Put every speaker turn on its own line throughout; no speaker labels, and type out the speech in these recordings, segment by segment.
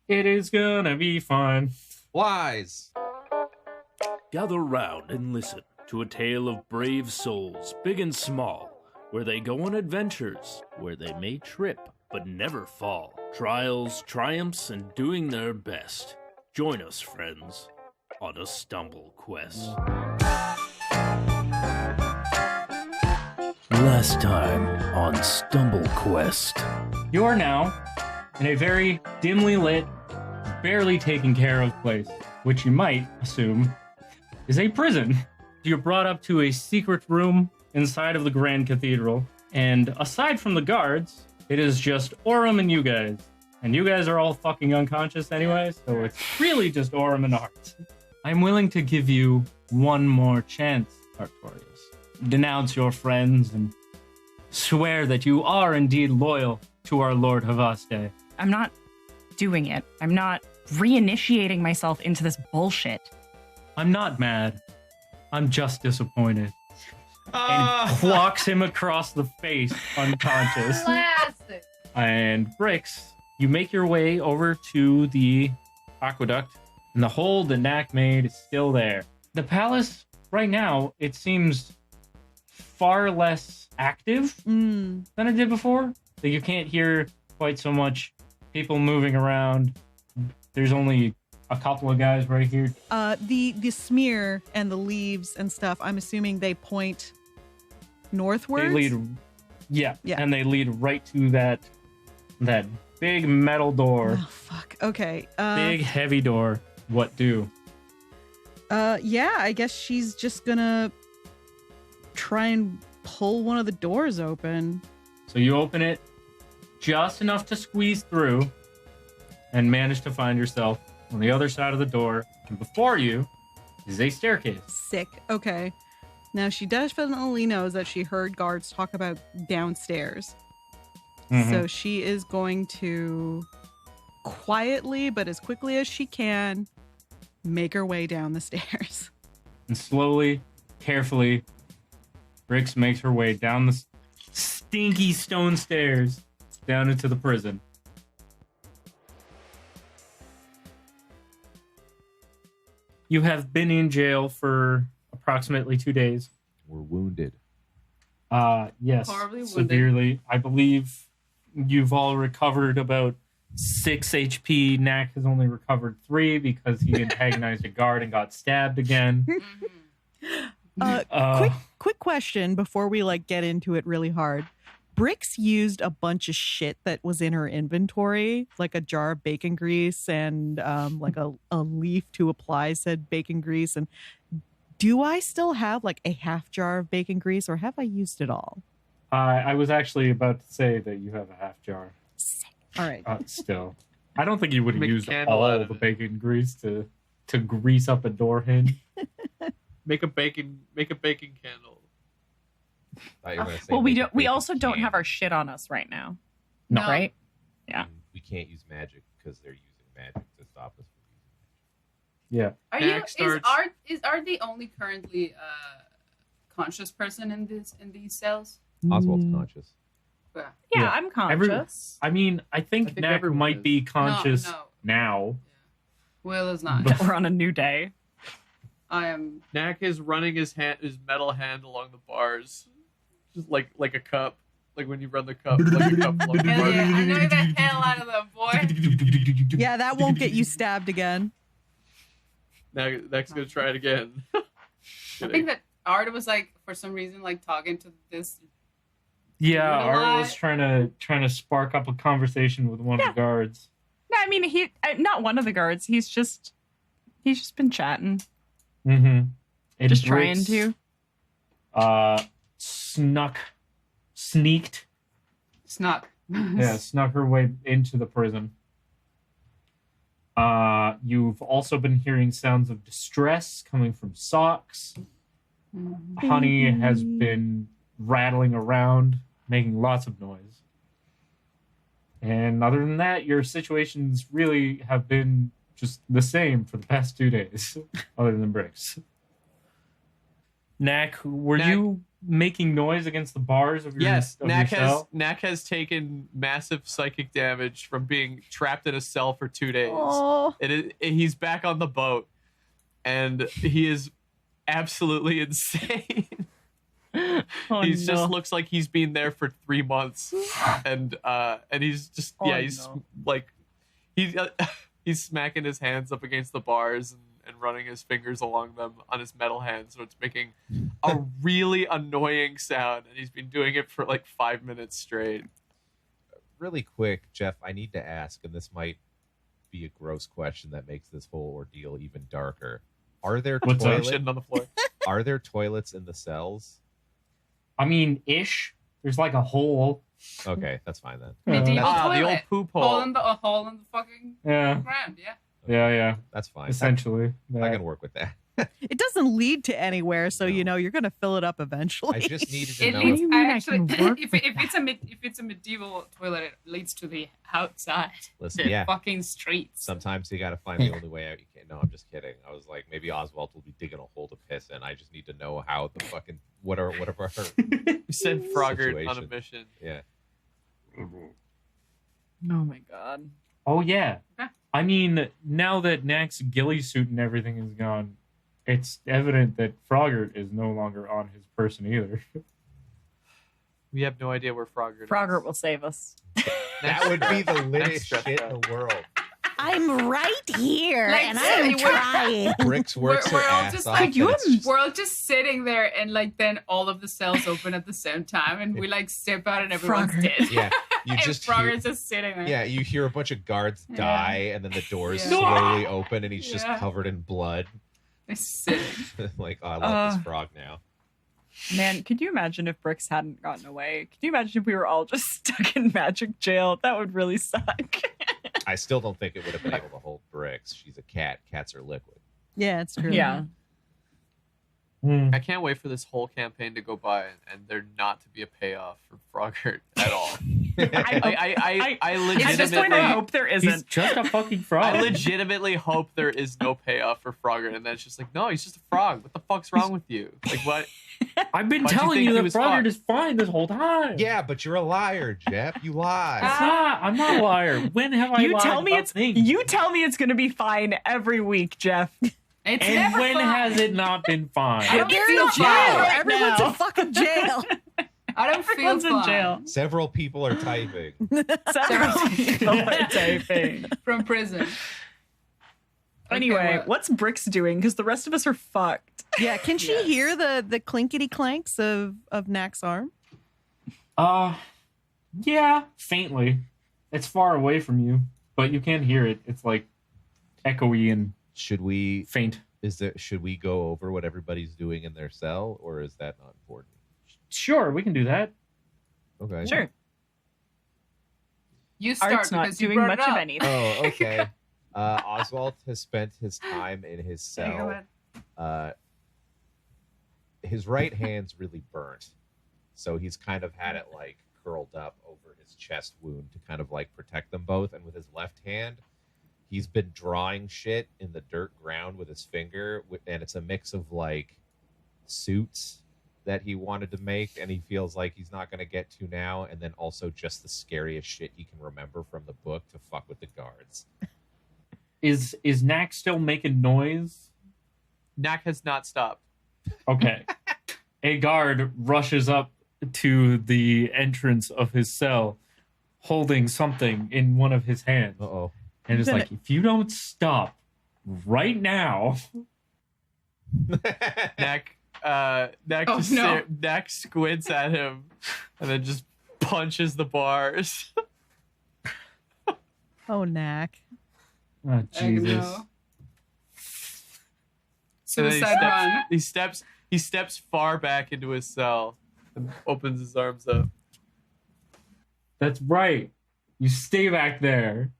It is gonna be fun.
Wise.
Gather round and listen to a tale of brave souls, big and small, where they go on adventures, where they may trip but never fall. Trials, triumphs, and doing their best. Join us, friends, on a stumble quest. Last time on Stumble Quest.
You are now in a very dimly lit, barely taken care of place, which you might assume is a prison. You're brought up to a secret room inside of the Grand Cathedral, and aside from the guards, it is just Aurum and you guys. And you guys are all fucking unconscious anyway, so it's really just Aurum and Art. I'm willing to give you one more chance, Artorious. Denounce your friends and swear that you are indeed loyal to our Lord Havaste.
I'm not doing it. I'm not reinitiating myself into this bullshit.
I'm not mad. I'm just disappointed. And clocks him across the face, unconscious.
Classic.
And Brix, you make your way over to the aqueduct, and the hole that Knack made is still there. The palace, right now, it seems far less active than it did before. Like, you can't hear quite so much people moving around. There's only a couple of guys right here.
The smear and the leaves and stuff, I'm assuming they point northwards?
They lead, yeah, and they lead right to that big metal door.
Oh, fuck. Okay.
Big, heavy door. What do?
Yeah, I guess she's just gonna try and pull one of the doors open.
So you open it just enough to squeeze through and manage to find yourself on the other side of the door. And before you is a staircase.
Sick. Okay. Now, she definitely knows that she heard guards talk about downstairs.
Mm-hmm.
So she is going to quietly, but as quickly as she can, make her way down the stairs.
And slowly, carefully, Brix makes her way down the stinky stone stairs down into the prison. You have been in jail for approximately 2 days.
We're wounded.
Yes,
Horribly wounded.
severely. I believe you've all recovered about 6 HP. Knack has only recovered 3 because he antagonized a guard and got stabbed again.
Quick question before we get into it really hard. Brix used a bunch of shit that was in her inventory, like a jar of bacon grease and a leaf to apply said bacon grease. And do I still have a half jar of bacon grease, or have I used it all?
I was actually about to say that you have a half jar.
Sick. All right.
Still, I don't think you would have
Make a
used
candle
all
out of
the
it.
bacon grease to grease up a door hinge.
Make a bacon candle.
Thought you were gonna say
Well,
make a
we
bacon
also don't
can.
have our shit on us right now,
No.
right? Yeah.
We can't use magic because they're using magic to stop us from using
Yeah.
Are
Knack
you?
starts-
Is Art the only currently conscious person in these cells?
magic. Oswald's conscious.
Yeah.
Yeah,
Yeah.
I'm conscious.
I mean, I think
think
Knack
everyone
might
is.
be conscious
No.
now.
Will is not.
But-
We're on a new day.
I am.
Knack is running his metal hand along the bars, just like a cup, like when you run the cup, like a cup along the
Hell
bars.
yeah! I know the hell out of them, boy.
Yeah, that won't get you stabbed again.
Knack's gonna try it again.
I think that Art was for some reason talking to this.
Yeah,
Doing a
Art
lot.
was trying to spark up a conversation with one of the guards.
No, I mean he not one of the guards. He's just been chatting,
Mm-hmm. And
just
Brix,
trying to.
Sneaked,
Snuck.
snuck her way into the prison. You've also been hearing sounds of distress coming from Socks. Honey has been rattling around, making lots of noise. And other than that, your situations really have been just the same for the past 2 days, other than Brix. Knack, were
Knack-
you making noise against the bars of your
Yes,
of your cell?
Knack has taken massive psychic damage from being trapped in a cell for 2 days.
Oh.
He's back on the boat, and he is absolutely insane.
Oh,
He
no.
just looks like he's been there for 3 months, and he's just he's
no.
like he's smacking his hands up against the bars and running his fingers along them on his metal hands, so it's making a really annoying sound, and he's been doing it for like 5 minutes straight.
Really quick, Jeph, I need to ask, and this might be a gross question that makes this whole ordeal even darker. Are there
What's up?
toilets?
Shitting on the floor.
Are there toilets in the cells?
I mean, ish. There's like a hole.
Okay, that's fine then.
Medieval
The old
toilet.
poop
A hole
hole.
in the fucking
Yeah,
ground, yeah.
yeah.
That's fine.
Essentially,
I can work with that.
It doesn't lead to anywhere, so you know you're gonna fill it up eventually.
I just needed to
It
know.
leads
you mean I
actually
can work
if it's a medieval toilet, it leads to the outside.
Listen,
the
yeah.
fucking streets.
Sometimes you got to find the only way out. You can't. No, I'm just kidding. I was like, maybe Oswalt will be digging a hole to piss in. I just need to know how the fucking whatever.
We sent Frogger on a
Situation.
mission.
Yeah.
Oh my god.
Oh yeah.
Okay.
I mean, now that Knack's ghillie suit and everything is gone, it's evident that Frogger is no longer on his person either.
We have no idea where Frogger is.
Frogger will save us.
That would be the littest
stressed
shit
out.
in the world.
I'm right here,
Like,
and
silly,
I'm trying.
Brix works
We're
her
all
ass
just
off.
like,
and it's just-
we're all just sitting there, and like then all of the cells open at the same time, and we like step out, and everyone's
Frogger.
dead.
Yeah, you
and
just hear,
Frogger's just sitting there.
yeah, you hear a bunch of guards
Yeah.
die, and then the doors
Yeah.
slowly open, and he's just
Yeah.
covered in blood.
Just sitting.
Like, oh, I love this frog now.
Man, could you imagine if Brix hadn't gotten away? Could you imagine if we were all just stuck in magic jail? That would really suck.
I still don't think it would have been able to hold Brix. She's a cat. Cats are liquid.
Yeah, it's true.
Yeah.
Hmm.
I can't wait for this whole campaign to go by and there not to be a payoff for Frogger at all. I
At this point,
legitimately,
I hope there
He's
isn't.
just a fucking frog.
I legitimately hope there is no payoff for Frogger, and then it's just like, no, he's just a frog. What the fuck's wrong with you? Like, what?
I've been
Why'd you
telling
think
you
he
that
was
Frogger
fucked?
is fine this whole time.
Yeah, but you're a liar, Jeph. You lie.
It's not. I'm not a liar. When have I
You
lied
tell me
about
it's
things?
you tell me it's going to be fine every week, Jeph.
It's
And
never
when
fun.
has it not been fine?
I don't
They're
feel
in jail.
fine right
Everyone's
now.
in fucking jail.
I don't feel
Everyone's in
fine.
jail.
Several people are typing.
Several people are typing.
From prison.
Anyway,
well-
what's Brix doing? Because the rest of us are fucked.
Yeah, can she
Yes.
hear the clinkety clanks of Knack's arm?
Yeah, faintly. It's far away from you, but you can hear it. It's like echoey and
Should we
faint.
should we go over what everybody's doing in their cell, or is that not important?
Sure, we can do that.
Okay.
Sure.
You start
Art's not
because you
doing
brought
much
it up.
of anything.
Oh, okay. Oswalt has spent his time in his
Okay, go
cell.
ahead.
His right hand's really burnt, so he's kind of had it like curled up over his chest wound to kind of like protect them both. And with his left hand, he's been drawing shit in the dirt ground with his finger, and it's a mix of like suits that he wanted to make, and he feels like he's not going to get to now, and then also just the scariest shit he can remember from the book to fuck with the guards.
Is Knack still making noise?
Knack has not stopped.
Okay. A guard rushes up to the entrance of his cell, holding something in one of his hands,
Uh-oh.
and is like, "If you don't stop right now."
Knack
Oh,
just
no.
Knack squints at him and then just punches the bars.
Oh, Knack.
Oh,
I
Jesus.
know.
And then
Suicide run.
he steps far back into his cell and opens his arms up.
That's right. You stay back there.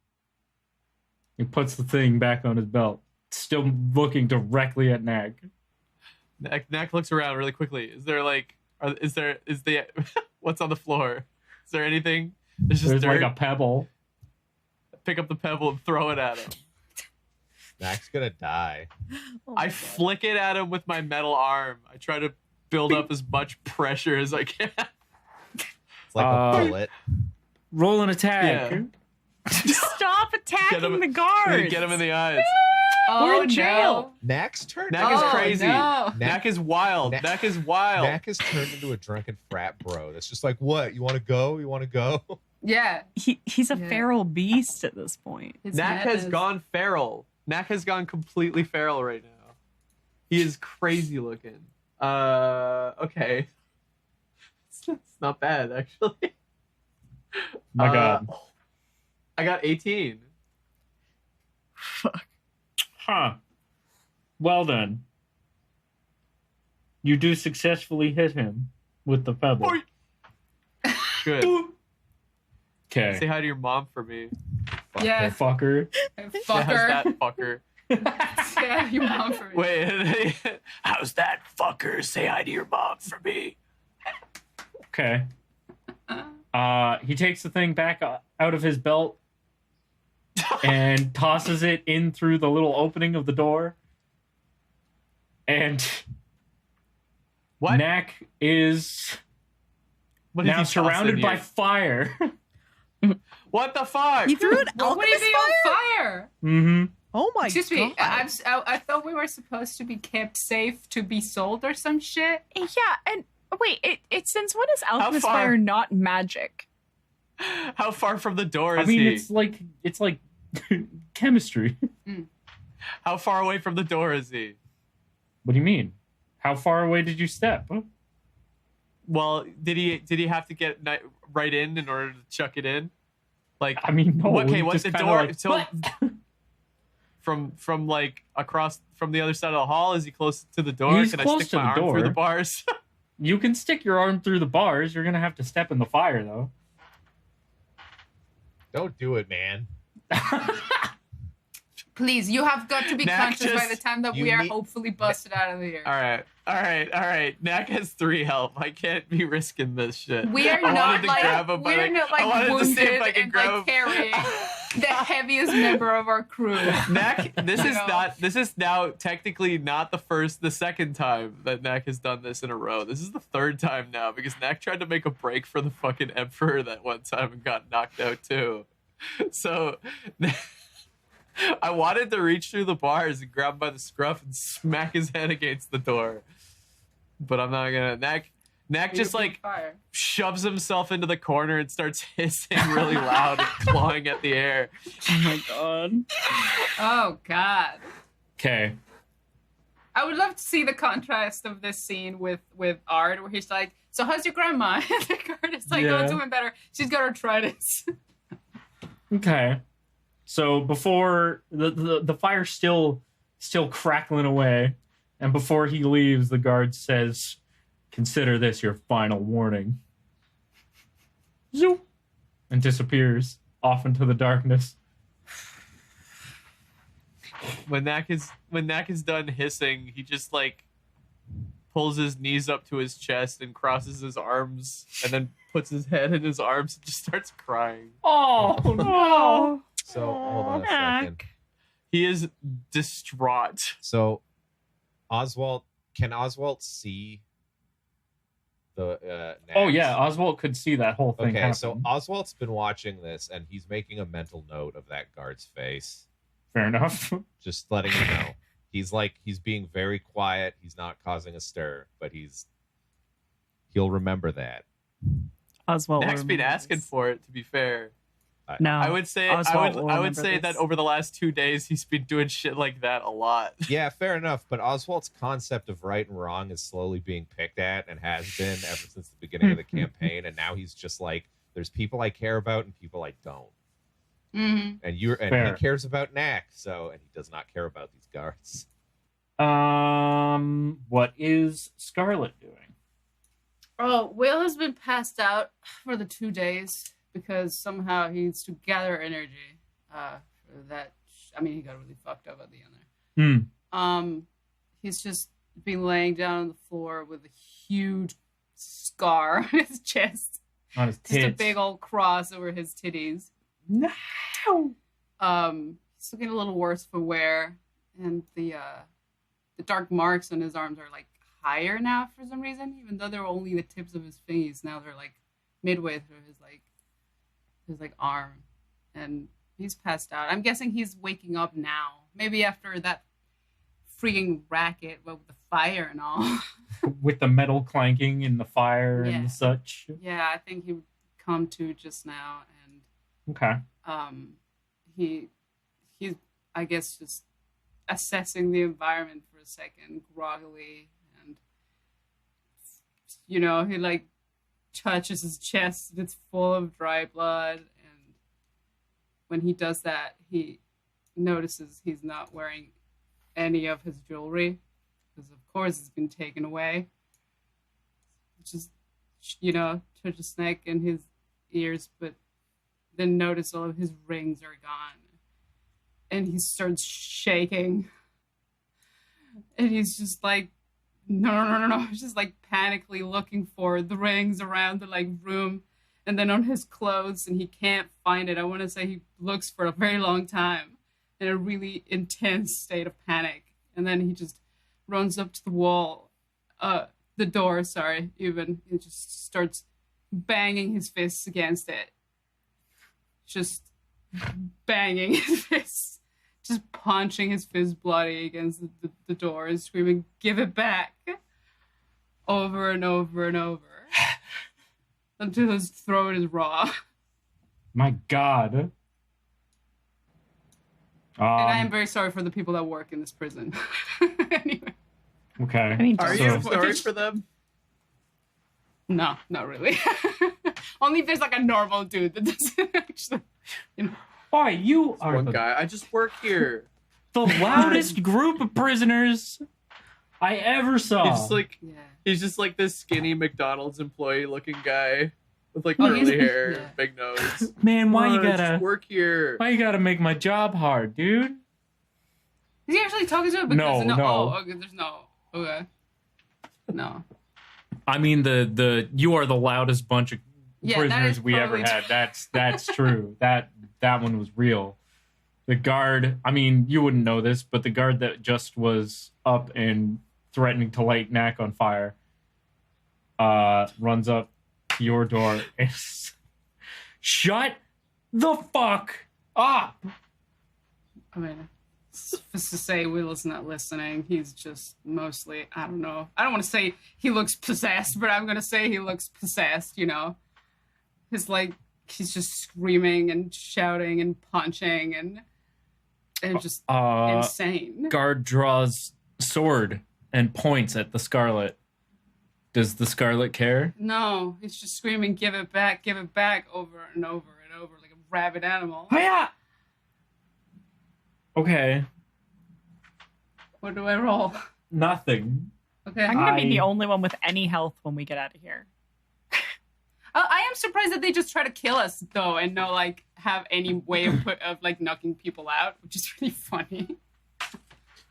He puts the thing back on his belt, still looking directly at Knack.
Knack looks around really quickly. Is there what's on the floor? Is there anything? There's just
There's
dirt.
like a pebble.
Pick up the pebble and throw it at him.
Knack's gonna die.
Oh my
I
God.
flick it at him with my metal arm. I try to build up as much pressure as I can.
It's like a bullet.
Roll an attack.
Yeah.
Stop attacking the
And
guards.
get him in the eyes.
We're in jail.
Knack's turn.
Knack is crazy.
No.
Knack is wild. Knack is wild.
Knack has turned into a drunken frat bro. That's just like, what? You want to go? You want to go?
Yeah.
He's a
Yeah.
feral beast at this point.
His
Knack has
madness.
gone feral. Knack has gone completely feral right now. He is crazy looking. Okay. It's not bad, actually.
My God.
I got 18.
Huh. Well then. You do successfully hit him with the feather.
Oi. Good.
Okay.
Say hi to your mom for me.
Yeah.
Fucker.
How's
Fucker.
that fucker?
Yeah, your mom for me.
Wait, how's that fucker? Say hi to your mom for me.
Okay. He takes the thing back out of his belt and tosses it in through the little opening of the door. And
What?
Knack is
What did
now
he toss
surrounded
in
by
you?
fire.
What the fuck?
You threw an
What would he
alchemist
be
fire?
on fire?
Mm-hmm.
Oh my
Excuse me.
God.
I thought we were supposed to be kept safe to be sold or some shit.
Yeah, and wait, it since when is alchemist
far?
fire not magic?
How far from the door is
I mean,
he?
it's like chemistry.
How far away from the door is he?
What do you mean? How far away did you step?
Well, did he have to get right in order to chuck it in? Like,
I mean, no.
okay,
he
what's
just
the
kinda
door?
like,
So from like across from the other side of the hall, is he close to the door?
He's
Can
close
I stick
to
my
the
arm
door.
through the bars?
You can stick your arm through the bars. You're gonna have to step in the fire, though.
Don't do it, man.
Please, you have got to be
Knack
conscious by
just-
the time that
you
we are
need-
hopefully busted out of here.
All right. Knack has 3 health. I can't be risking this shit.
We are
I
not
wanted to grab him by
we're
the-
not
I wanted to see
wounded
if I could
and
grab
like carrying the heaviest member of our crew.
Knack, this
You
is
know?
not. This is now technically not the second time that Knack has done this in a row. This is the 3rd time now because Knack tried to make a break for the fucking Emperor that one time and got knocked out too. So I wanted to reach through the bars and grab him by the scruff and smack his head against the door, but I'm not gonna. Knack just like
Fire.
shoves himself into the corner and starts hissing really loud and clawing at the air.
Oh my God.
Oh God.
Okay.
I would love to see the contrast of this scene with Art, where he's like, "So how's your grandma?" And the guard is like,
Yeah.
"Oh, doing better. She's got arthritis."
Okay. So before the fire's still crackling away, and before he leaves, the guard says, "Consider this your final warning." Zoop, and disappears off into the darkness.
When Knack is done hissing, he just like pulls his knees up to his chest and crosses his arms, and then puts his head in his arms and just starts crying.
Oh no!
So hold on a
Knack.
second.
He is distraught.
So can Oswalt see the
Oh
Knack's?
yeah, Oswalt could see that whole thing
Okay,
happen.
so Oswalt's been watching this and he's making a mental note of that guard's face.
Fair enough.
Just letting you know. He's being very quiet, he's not causing a stir, but he'll remember that.
Oswalt.
Knack's been asking for it, to be fair.
No.
I would say
Oswalt will
I would
remember
say that
this.
over the last 2 days he's been doing shit like that a lot.
Yeah, fair enough, but Oswald's concept of right and wrong is slowly being picked at and has been ever since the beginning of the campaign, and now he's just like, there's people I care about and people I don't.
Mm-hmm.
And
Fair.
he cares about Knack, and he does not care about these guards.
What is Scarlett doing?
Oh, Will has been passed out for the 2 days because somehow he needs to gather energy. For that, I mean, he got really fucked up at the end there. He's just been laying down on the floor with a huge scar on his chest,
On his
just a
tits.
big old cross over his titties.
No.
He's looking a little worse for wear, and the dark marks on his arms are like higher now for some reason, even though they were only the tips of his fingers. Now they're like midway through his arm, and he's passed out. I'm guessing he's waking up now, maybe after that freaking racket with the fire and all.
With the metal clanking and the fire and such.
Yeah, I think he would come to just now, and
okay.
He's I guess just assessing the environment for a second, groggily, and he like touches his chest and it's full of dry blood, and when he does that, he notices he's not wearing any of his jewelry, because of course it's been taken away. Just touch his neck and his ears, but then notice all of his rings are gone, and he starts shaking, and he's just like, no. He's just like panically looking for the rings around the like room, and then on his clothes, and he can't find it. I want to say he looks for a very long time in a really intense state of panic, and then he just runs up to the wall, the door, even. He just starts banging his fists against it. Just banging his fists, just punching his fist bloody against the door and screaming, "Give it back!" over and over and over until his throat is raw.
My God.
And I am very sorry for the people that work in this prison. Anyway.
Okay.
I mean,
Are you sorry for them?
No, not really. Only if there's like a normal dude that doesn't actually,
Boy, you are
One guy. I just work here.
the loudest group of prisoners I ever saw.
He's just like this skinny McDonald's employee looking guy with like
Oh,
curly
he's-
hair,
yeah.
and big nose.
Man, why you
I just
gotta
work here?
why you gotta make my job hard, dude?
Is he actually talking to him?
No.
Oh, okay, there's no. Okay. No.
I mean the you are the loudest bunch of
Yeah, that
prisoners
is
we ever
probably
had. That's true. That one was real. The guard, I mean, you wouldn't know this, but the guard that just was up and threatening to light Knack on fire runs up to your door and shut the fuck up.
I mean, just to say Will's not listening. He's just mostly, I don't know. I don't want to say he looks possessed, but I'm going to say he looks possessed, He's like, he's just screaming and shouting and punching and just insane.
Guard draws sword and points at the Scarlet. Does the Scarlet care?
No, he's just screaming, give it back, over and over and over like a rabid animal.
Hiya! Okay.
What do I roll?
Nothing.
Okay.
I'm gonna be
I-
the only one with any health when we get out of here.
I am surprised that they just try to kill us though, and no like have any way of knocking people out, which is really funny.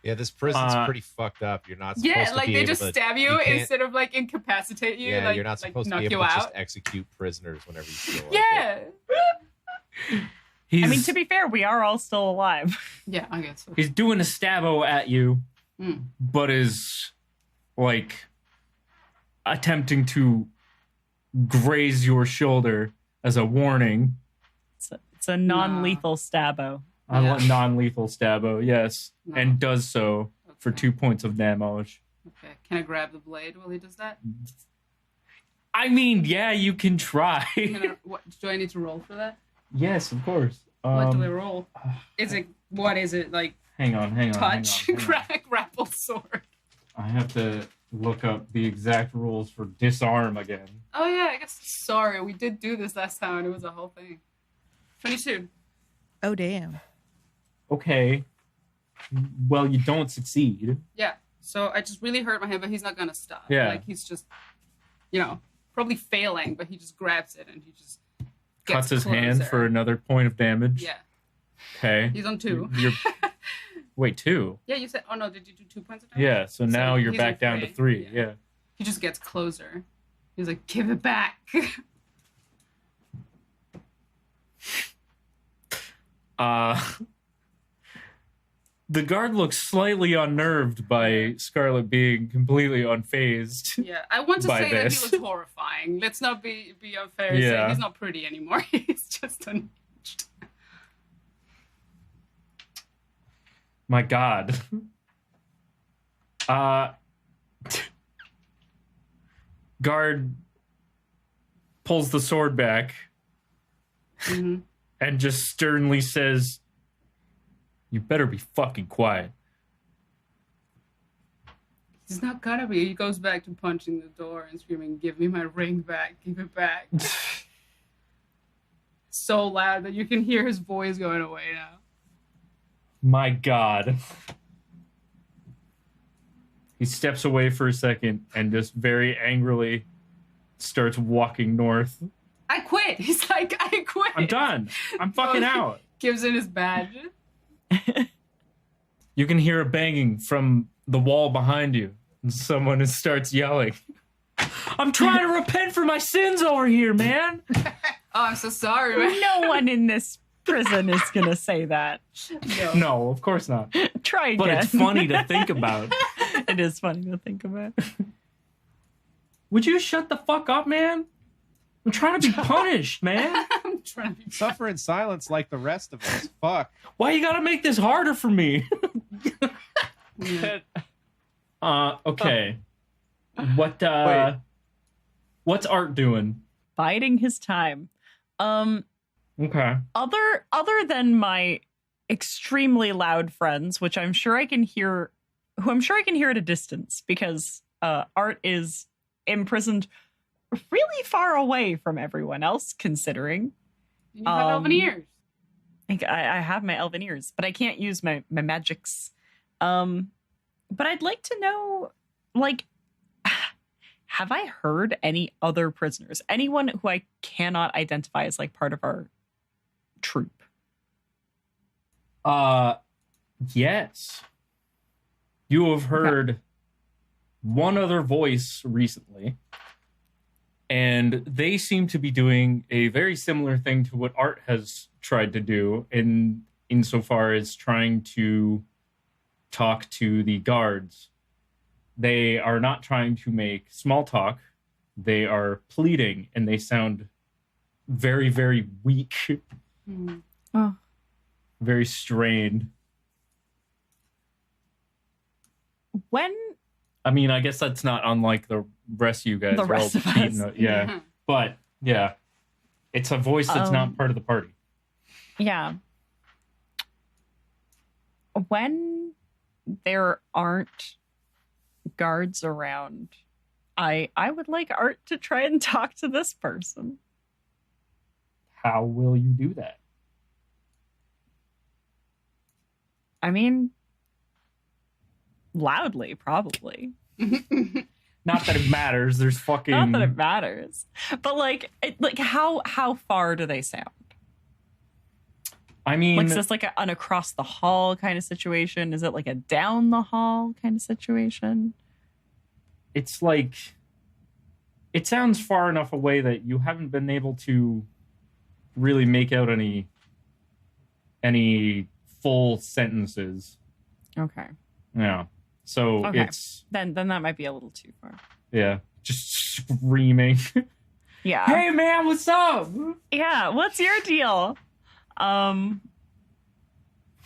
Yeah, this prison's pretty fucked up. You're not supposed
Yeah,
to
like
be
they
able
just
to,
stab you
can't-
instead of like incapacitate you.
Yeah,
like,
you're not supposed to
knock
be
you
able to
out.
just execute prisoners whenever you feel like
Yeah.
it.
He's,
I mean, to be fair, we are all still alive.
Yeah, I guess so.
he's doing a stabbo at you, but is like attempting to graze your shoulder as a warning.
It's a non-lethal stabbo.
A
Yeah.
non-lethal stabbo, yes,
No.
and does so for
Okay.
2 points of damage.
Okay, can I grab the blade while he does that?
I mean, yeah, you can try.
Do I need to roll for that?
Yes, of course.
What do I roll? What is it like?
Hang on.
Touch, grapple sword.
I have to look up the exact rules for disarm again.
Oh yeah, I guess. Sorry, we did do this last time, and it was a whole thing. 22.
Oh, damn.
Okay. Well, you don't succeed.
Yeah. So I just really hurt my hand, but he's not gonna stop.
Yeah.
Like he's just, probably failing, but he just grabs it and he just
Cuts
gets
his hand
closer.
for another point of damage.
Yeah.
Okay.
He's on 2.
Wait, 2?
Yeah, you said. Oh no, did you do 2 points of damage?
Yeah, so now you're
he's
back
on
down to 3. Yeah.
He just gets closer. He's like, give it back.
The guard looks slightly unnerved by Scarlet being completely unfazed.
Yeah, I want to
by
say that
this.
he was horrifying. Let's not be unfair and say
Yeah.
he's not pretty anymore. He's just unhinged.
My God. Guard pulls the sword back
Mhm.
and just sternly says, "You better be fucking quiet."
He's not gonna be. He goes back to punching the door and screaming, "Give me my ring back. Give it back." So loud that you can hear his voice going away now.
My God. He steps away for a second and just very angrily starts walking north.
I quit. He's like, I quit.
I'm done. I'm fucking out.
Gives in his badge.
You can hear a banging from the wall behind you. And someone starts yelling, "I'm trying to repent for my sins over here, man."
Oh, I'm so sorry, man.
No one in this prison is going to say that.
No, of course not.
Try again.
But it's funny to think about.
It is funny to think about.
Would you shut the fuck up, man? I'm trying to be punished, man.
I'm trying to be.
Suffer in silence like the rest of us. Fuck.
Why you gotta make this harder for me?
Yeah.
Okay. What
Wait.
what's Art doing?
Biding his time.
Okay.
Other than my extremely loud friends, which I'm sure I can hear, who I'm sure I can hear at a distance because Art is imprisoned really far away from everyone else, considering.
You have elven ears.
I have my elven ears, but I can't use my magics. But I'd like to know, like, have I heard any other prisoners? Anyone who I cannot identify as like part of our troop?
Yes. You have heard one other voice recently, and they seem to be doing a very similar thing to what Art has tried to do insofar as trying to talk to the guards. They are not trying to make small talk. They are pleading, and they sound very, very weak,
Oh.
very strained.
When
I mean, I guess that's not unlike the rest of you guys.
The
They're
rest
all
of us.
beating up- yeah. But, yeah. It's a voice that's not part of the party.
Yeah. When there aren't guards around, I would like Art to try and talk to this person.
How will you do that?
I mean, loudly, probably.
Not that it matters. There's fucking...
Not that it matters, but like how far do they sound?
I mean...
Like, is this like an across the hall kind of situation? Is it like a down the hall kind of situation?
It's like... It sounds far enough away that you haven't been able to really make out any full sentences.
Okay.
Yeah. So
Okay.
it's...
Then that might be a little too far.
Yeah. Just screaming.
Yeah.
Hey, man, what's up?
Yeah. What's your deal?
What are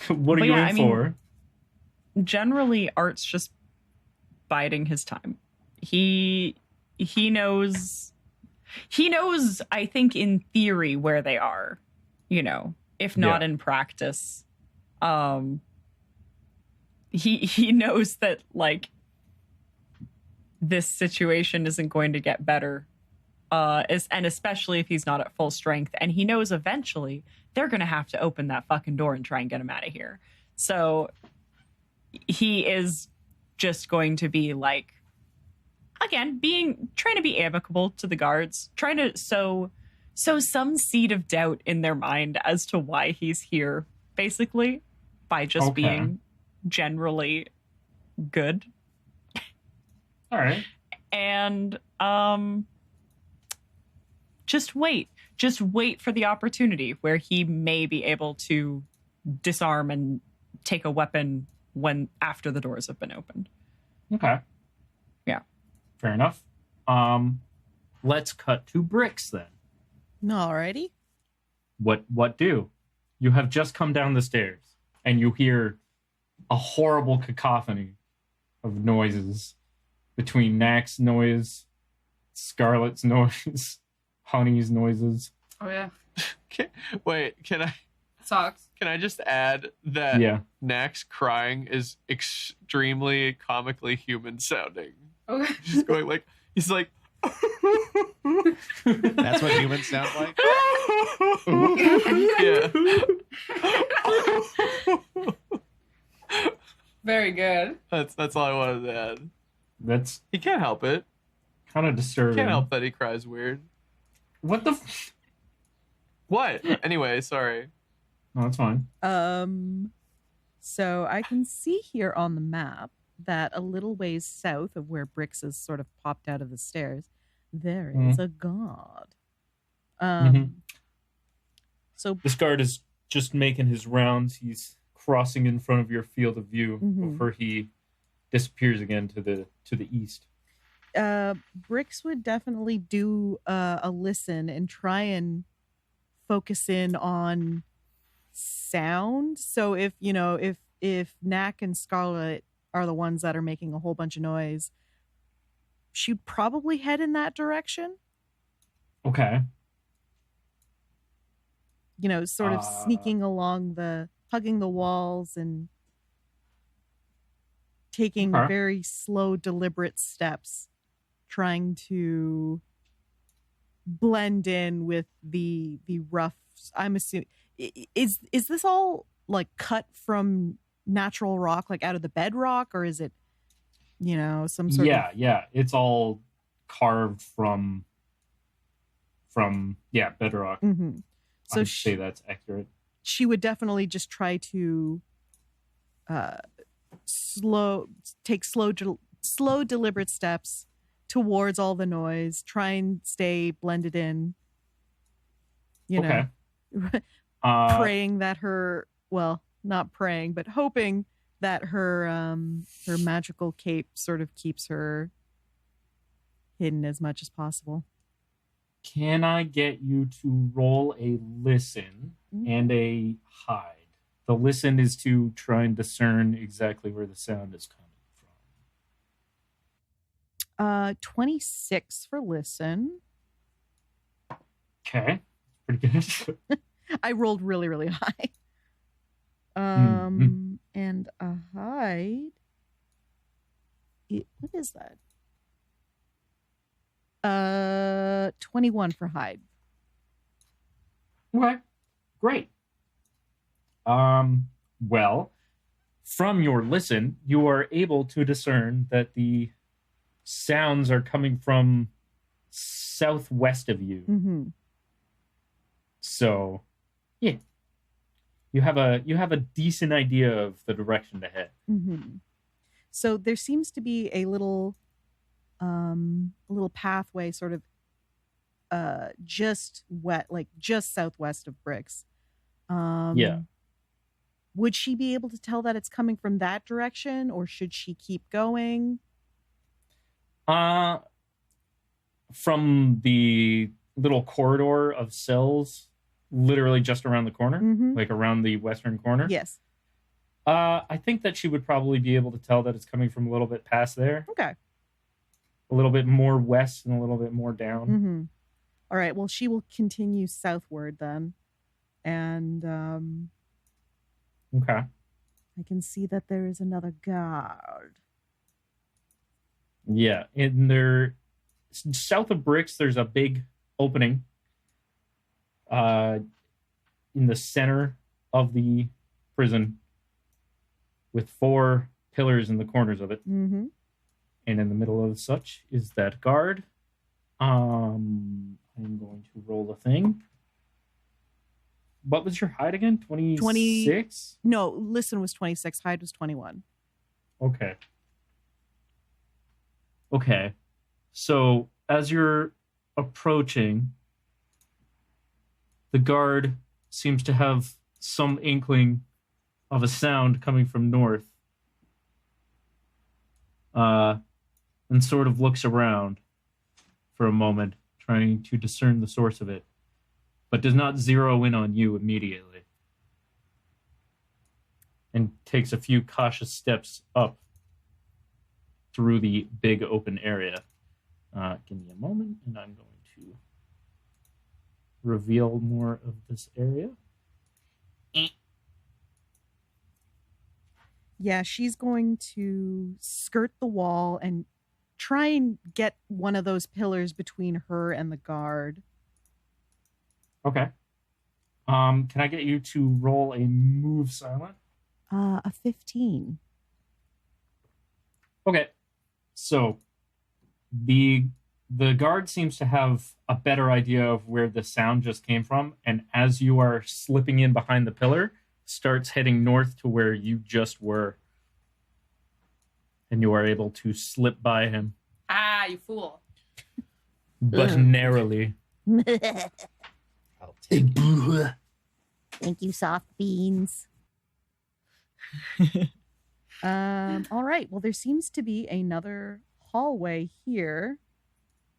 But
you
yeah,
in
I mean-
for?
Generally, Art's just biding his time. He knows, I think, in theory where they are, if not
Yeah.
in practice. He knows that, like, this situation isn't going to get better, and especially if he's not at full strength. And he knows eventually they're going to have to open that fucking door and try and get him out of here. So he is just going to be like, again, trying to be amicable to the guards, trying to sow some seed of doubt in their mind as to why he's here, basically, by just
Okay.
being generally good.
All right.
And just wait for the opportunity where he may be able to disarm and take a weapon when after the doors have been opened.
Okay.
Yeah.
Fair enough. Let's cut to Brix then.
Alrighty.
What do? You have just come down the stairs and you hear a horrible cacophony of noises between Knack's noise, Scarlett's noise, Honey's noises.
Oh yeah.
Wait, can I
Socks.
can I just add that
Yeah.
Knack's crying is extremely comically human sounding.
Okay.
He's going like he's like
That's what humans sound like.
yeah.
Very good.
That's all I wanted to add.
That's
He can't help it.
kind of disturbing.
Can't help that he cries weird.
What the?
What? Anyway, sorry.
No, that's fine.
So I can see here on the map that a little ways south of where Brix is sort of popped out of the stairs, there is a guard. So
This guard is just making his rounds. He's crossing in front of your field of view before he disappears again to the east.
Brix would definitely do a listen and try and focus in on sound. So if Knack and Scarlet are the ones that are making a whole bunch of noise, she'd probably head in that direction.
Okay.
Sort of sneaking along hugging the walls and taking very slow, deliberate steps, trying to blend in with the rough. I'm assuming is this all like cut from natural rock, like out of the bedrock, or is it some sort of
it's all carved from bedrock.
So
I'd say that's accurate.
She would definitely just try to take slow deliberate steps towards all the noise, try and stay blended in, praying that not praying, but hoping that her magical cape sort of keeps her hidden as much as possible.
Can I get you to roll a listen and a hide? The listen is to try and discern exactly where the sound is coming from.
26 for listen.
Okay. Pretty good.
I rolled really, really high. And a hide. What is that? 21 for hide.
Okay. Great. Well, from your listen, you are able to discern that the sounds are coming from southwest of you. So, yeah, you have a decent idea of the direction to head.
So there seems to be a little pathway, sort of, just southwest of Brix. Would she be able to tell that it's coming from that direction, or should she keep going?
From the little corridor of cells, literally just around the corner, like around the western corner.
Yes.
I think that she would probably be able to tell that it's coming from a little bit past there.
Okay.
A little bit more west and a little bit more down.
All right. Well, she will continue southward then. And
okay.
I can see that there is another guard.
Yeah. In there, south of Brix, there's a big opening in the center of the prison with 4 pillars in the corners of it. And in the middle of such is that guard. I'm going to roll a thing. What was your hide again? 26?
No, listen was 26. Hide was 21.
Okay. So as you're approaching, the guard seems to have some inkling of a sound coming from north, and sort of looks around for a moment, trying to discern the source of it, but does not zero in on you immediately, and takes a few cautious steps up through the big open area. Give me a moment, and I'm going to reveal more of this area.
Yeah, she's going to skirt the wall and try and get one of those pillars between her and the guard.
Okay. Can I get you to roll a move silent?
A 15.
Okay. So the guard seems to have a better idea of where the sound just came from, and as you are slipping in behind the pillar, starts heading north to where you just were. And you are able to slip by him.
Ah, you fool.
But narrowly.
I'll take it.
Thank you, soft beans. All right. Well, there seems to be another hallway here.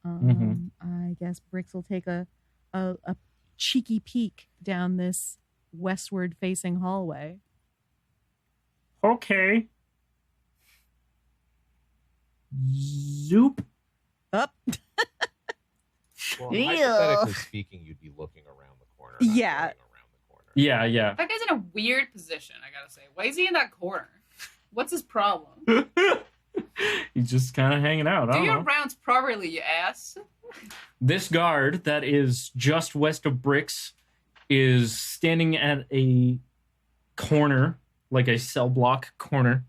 I guess Brix will take a cheeky peek down this westward facing hallway.
Okay. Zoop.
Up.
Well, hypothetically speaking, you'd be looking around the corner. Not
Yeah.
going around the corner.
Yeah, yeah.
That guy's in a weird position, I gotta say. Why is he in that corner? What's his problem?
He's just kind of hanging out. I
Do
don't
your
know.
rounds properly, you ass.
This guard that is just west of Brix is standing at a corner, like a cell block corner,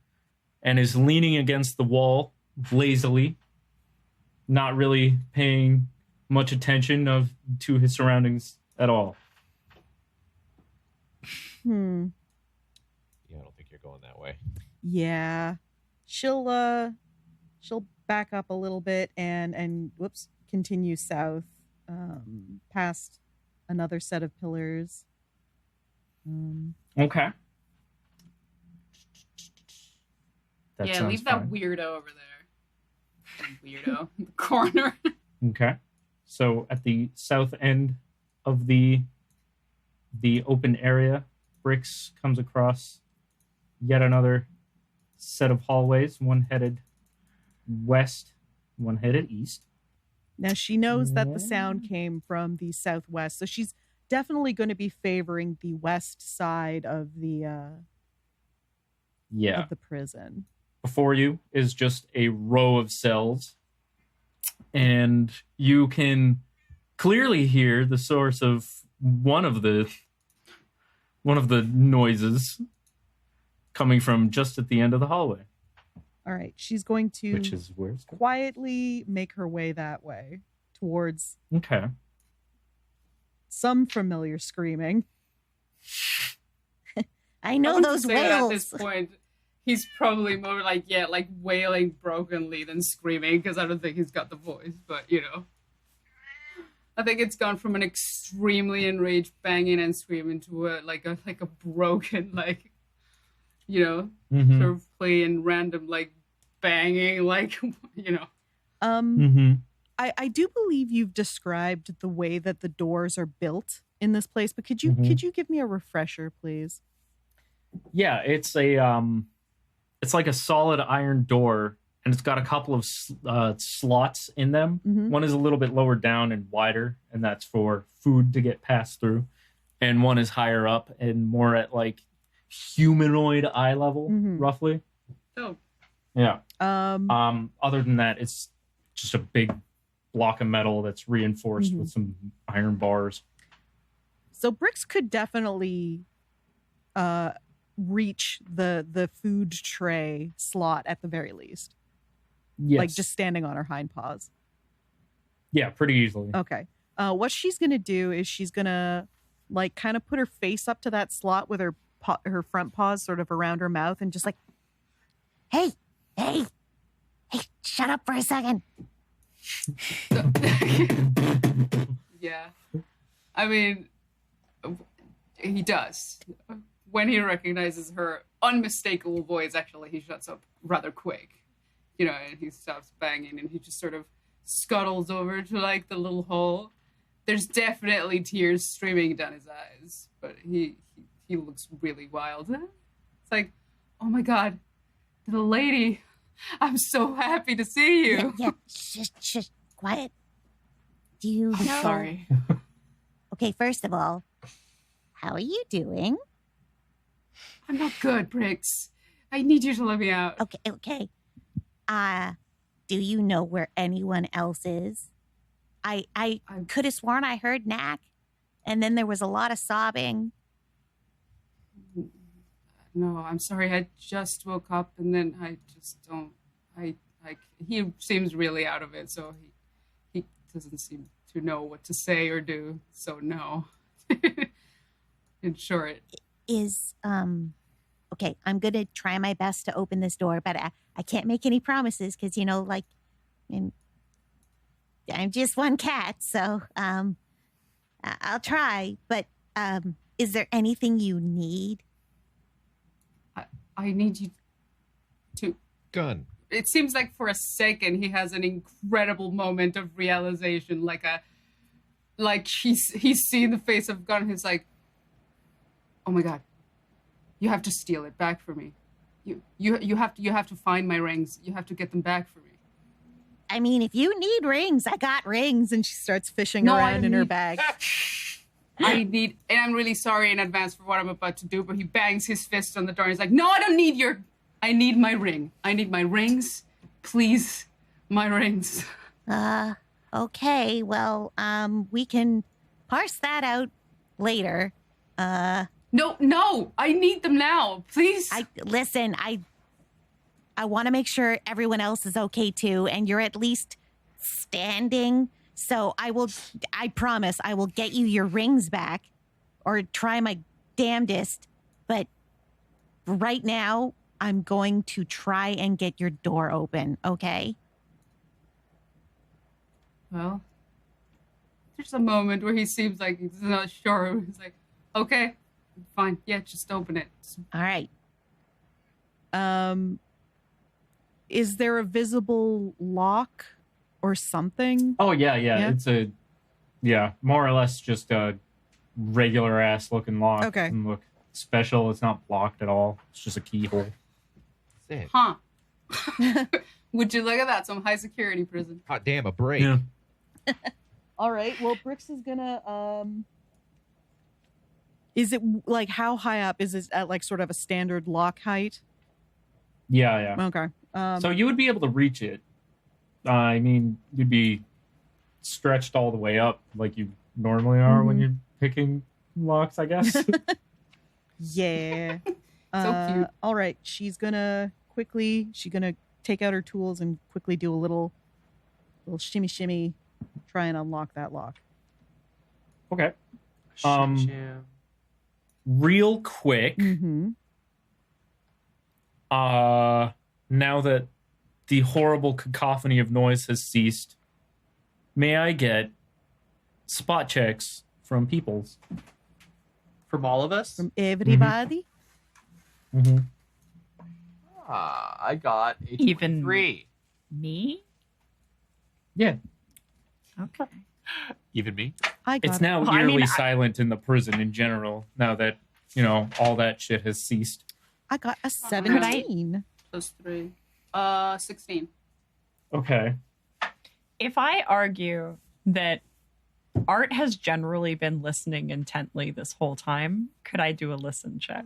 and is leaning against the wall lazily, not really paying much attention to his surroundings at all.
Yeah, I don't think you're going that way.
Yeah. She'll back up a little bit and continue south, past another set of pillars.
Okay. That
Yeah,
sounds
leave that
fine.
weirdo over there. Weirdo in the corner.
Okay. So at the south end of the open area, Brix comes across yet another set of hallways, one headed west, one headed east.
Now she knows that the sound came from the southwest, so she's definitely going to be favoring the west side of the of the prison.
Before you is just a row of cells, and you can clearly hear the source of one of the noises coming from just at the end of the hallway.
All right, she's going to
Which is where it's
quietly make her way that way towards
okay.
some familiar screaming. I know
I would
those
say that at
wails.
this point, he's probably more like wailing brokenly than screaming, because I don't think he's got the voice. But I think it's gone from an extremely enraged banging and screaming to a broken
Mm-hmm.
sort of playing random banging
I do believe you've described the way that the doors are built in this place, but could you give me a refresher, please?
Yeah, it's like a solid iron door, and it's got a couple of slots in them.
Mhm.
One is a little bit lower down and wider, and that's for food to get passed through. And one is higher up and more at humanoid eye level, roughly.
Oh.
Yeah. Other than that, it's just a big block of metal that's reinforced with some iron bars.
So Brix could definitely reach the food tray slot at the very least.
Yes.
Just standing on her hind paws.
Yeah, pretty easily.
Okay. What she's going to do is she's going to kind of put her face up to that slot with her front paws sort of around her mouth and just hey, shut up for a second.
Yeah. I mean, he does. when he recognizes her unmistakable voice, actually, he shuts up rather quick. You know, and he stops banging and he just sort of scuttles over to like the little hole. There's definitely tears streaming down his eyes, but he looks really wild. It's like, oh my God, little lady, I'm so happy to see you.
Yeah, shush, quiet. Do you know?
Sorry.
Okay, first of all, how are you doing?
I'm not good, Brix. I need you to let me out.
Okay. Do you know where anyone else is? I could have sworn I heard Knack, and then there was a lot of sobbing.
No, I'm sorry. I just woke up, and then I just don't. He seems really out of it, so he doesn't seem to know what to say or do. So no. In short,
okay. I'm gonna try my best to open this door, but I can't make any promises because I'm just one cat, so I'll try. But is there anything you need?
I need you to...
Gun.
It seems like for a second he has an incredible moment of realization, like he's seen the face of Gun. He's like, oh my God, you have to steal it back for me. You have to find my rings. You have to get them back for me.
I mean, if you need rings, I got rings.
And she starts fishing around in her bag.
And I'm really sorry in advance for what I'm about to do, but he bangs his fist on the door and he's like, no, I need my ring. I need my rings. Please, my rings.
Okay. Well, we can parse that out later.
No, I need them now. Please.
I want to make sure everyone else is okay too, and you're at least standing. So I promise I will get you your rings back, or try my damnedest. But right now, I'm going to try and get your door open, okay?
Well, there's a moment where he seems like he's not sure. He's like, okay, fine. Yeah, just open it.
All right.
Is there a visible lock or something?
Oh, yeah. It's more or less just a regular ass looking lock.
Okay.
Doesn't look special. It's not blocked at all. It's just a keyhole.
That's it.
Huh. Would you look at that? Some high security prison.
Hot damn, a break.
Yeah.
All right. Well, Brix is gonna. Is it like how high up? Is it at like sort of a standard lock height?
Yeah.
Okay.
So you would be able to reach it. I mean, you'd be stretched all the way up like you normally are when you're picking locks, I guess.
Yeah.
So cute.
All right. She's gonna take out her tools and quickly do a little shimmy, try and unlock that lock.
Okay.
Shim.
Real quick.
Mm-hmm.
Now that the horrible cacophony of noise has ceased, may I get spot checks from peoples?
From all of us?
From everybody.
Mm-hmm.
I got a
Even
23.
Me?
Yeah.
Okay.
Even me?
I got
It's
it.
now
Well, I
eerily
mean,
silent in the prison in general, now that, all that shit has ceased.
I got a 17.
Plus 3. 16.
Okay.
If I argue that Art has generally been listening intently this whole time, could I do a listen check?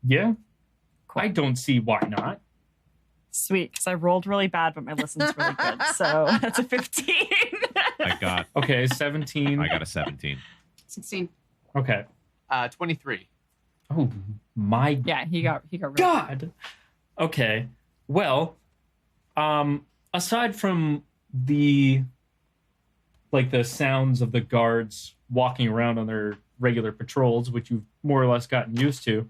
Yeah. I don't see why not.
Sweet, because I rolled really bad, but my listen's really good. So that's a 15.
I got
Okay, 17.
a 17.
16.
Okay.
23.
Oh my
Yeah, he got really
God. Okay. Well, aside from the sounds of the guards walking around on their regular patrols, which you've more or less gotten used to,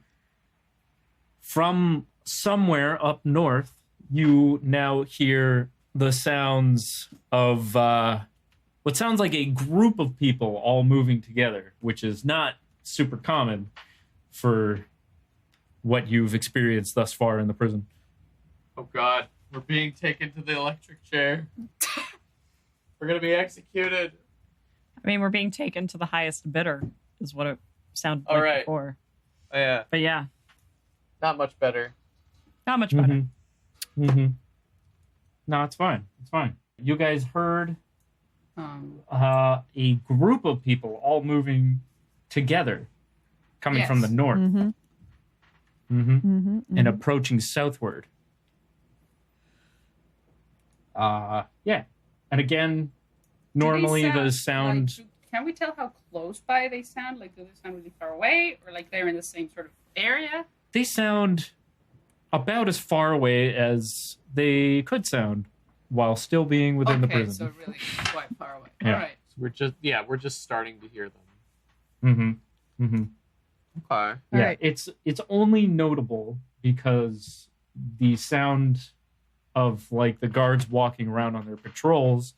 from somewhere up north, you now hear the sounds of what sounds like a group of people all moving together, which is not super common. for what you've experienced thus far in the prison.
Oh God, we're being taken to the electric chair. We're gonna be executed.
I mean, we're being taken to the highest bidder, is what it sounded
All
like
right.
before.
Oh, yeah,
But yeah,
not much better.
not much better.
No, it's fine. It's fine. You guys heard
Um,
a group of people all moving together, coming from the north. And approaching southward. Yeah. And again, normally the sound...
Like, can we tell how close by they sound? Like, do they sound really far away? Or, like, they're in the same sort of area?
They sound about as far away as they could sound while still being within the prison.
So really quite far away.
Yeah.
All right.
So we're just starting to hear them. Okay.
Yeah,
right.
it's only notable because the sound of like the guards walking around on their patrols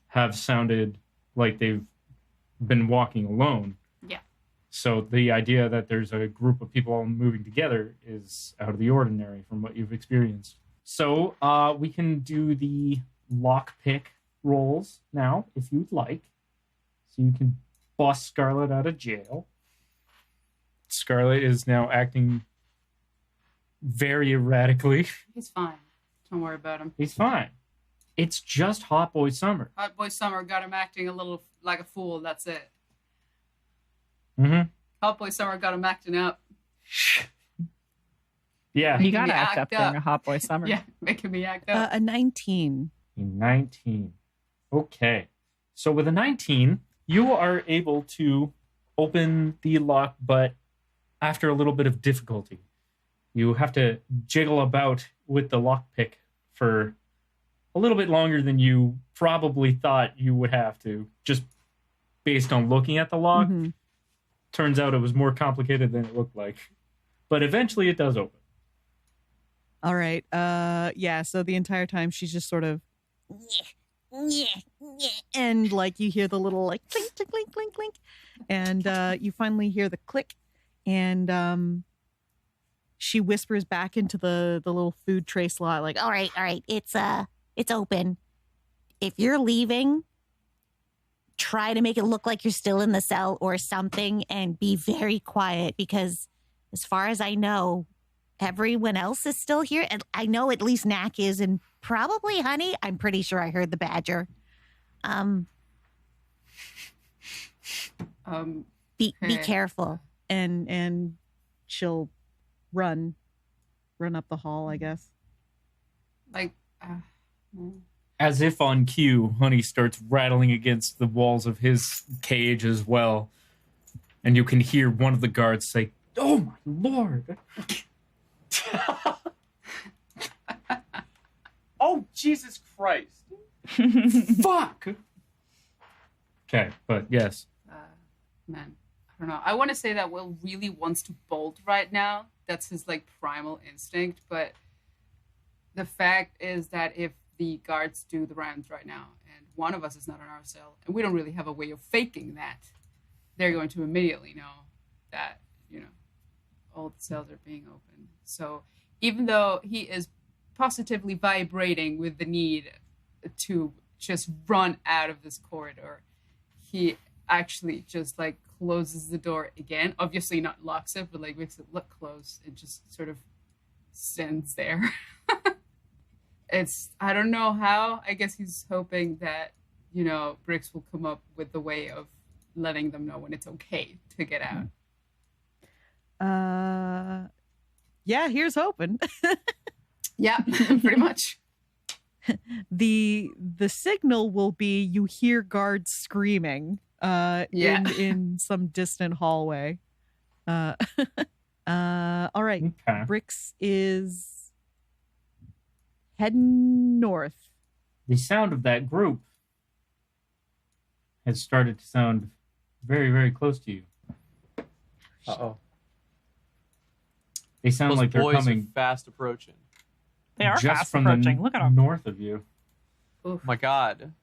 have sounded like they've been walking alone.
Yeah.
So the idea that there's a group of people all moving together is out of the ordinary from what you've experienced. So we can do the lockpick rolls now, if you'd like. So you can bust Scarlet out of jail. Scarlet is now acting very erratically.
He's fine. Don't worry about him.
He's fine. It's just Hot Boy Summer.
Hot Boy Summer got him acting a little like a fool. That's it. Hot Boy Summer got him acting up.
Yeah.
You
Making
gotta
me
act up
act
during
up.
a Hot Boy Summer.
Yeah, making me act up.
A 19.
19. Okay. So with a 19, you are able to open the lock, but after a little bit of difficulty. You have to jiggle about with the lockpick for a little bit longer than you probably thought you would have to, just based on looking at the lock. Turns out it was more complicated than it looked like. But eventually it does open.
All right. Yeah, so the entire time she's just sort of and like you hear the little like clink clink clink clink clink and you finally hear the click and she whispers back into the little food tray slot like,
All right, it's open. If you're leaving, try to make it look like you're still in the cell or something and be very quiet because as far as I know, everyone else is still here. And I know at least Knack is and probably Honey. I'm pretty sure I heard the badger. Be careful.
and she'll run up the hall, I guess.
Like,
As if on cue, Honey starts rattling against the walls of his cage as well. And you can hear one of the guards say, "Oh my lord."
Oh, Jesus Christ.
Fuck. Okay, but yes.
man, I don't know. I want to say that Will really wants to bolt right now. That's his like primal instinct. But the fact is that if the guards do the rounds right now and one of us is not in our cell and we don't really have a way of faking that, they're going to immediately know that, all the cells are being opened. So even though he is positively vibrating with the need to just run out of this corridor, he actually just like closes the door again. Obviously not locks it, but like makes it look closed and just sort of stands there. I don't know how. I guess he's hoping that, Brix will come up with the way of letting them know when it's okay to get out.
Yeah, here's hoping.
Yeah, pretty much.
The signal will be you hear guards screaming in some distant hallway. All right.
Okay.
Brix is heading north.
The sound of that group has started to sound very, very close to you.
Uh-oh.
They sound
Those
like they're
boys
coming
are fast approaching.
They are
just
fast
from
approaching.
the
Look at them.
north of you.
Oh my God.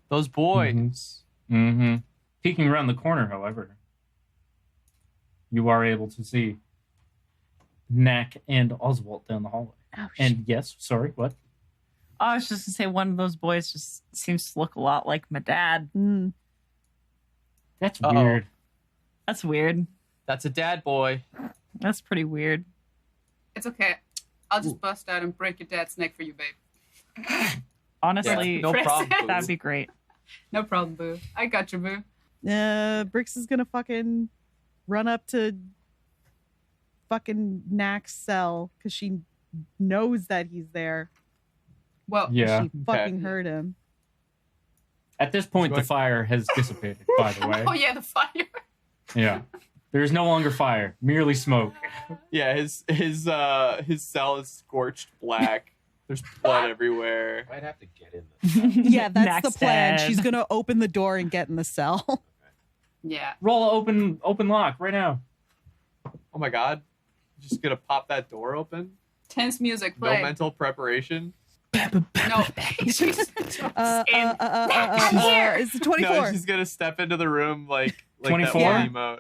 Those boys.
Mm-hmm. Peeking around the corner, however. you are able to see Knack and Oswalt down the hallway.
Oh,
and yes, sorry, what?
I was just going to say one of those boys just seems to look a lot like my dad.
Mm.
That's weird.
That's weird.
That's a dad boy.
That's pretty weird.
It's okay. I'll just bust out and break your dad's neck for you, babe.
Honestly,
Yeah, no problem. Boo.
that'd be great.
No problem, boo. I got you, boo.
Brix is gonna fucking run up to fucking Knack's cell because she knows that he's there.
Well,
Yeah.
She fucking heard him.
At this point, the fire has dissipated, by the way.
oh yeah, the fire.
Yeah. There's no longer fire, merely smoke.
Yeah, his cell is scorched black. There's blood everywhere.
Might have to get in the
Yeah, that's
Knack's
the plan.
dead.
She's gonna open the door and get in the cell.
Yeah.
Roll a open lock right now.
Oh my god. Just gonna pop that door open?
Tense music
No
play.
mental preparation?
No.
Is it 24?
No, she's gonna step into the room like
24?
that one emote.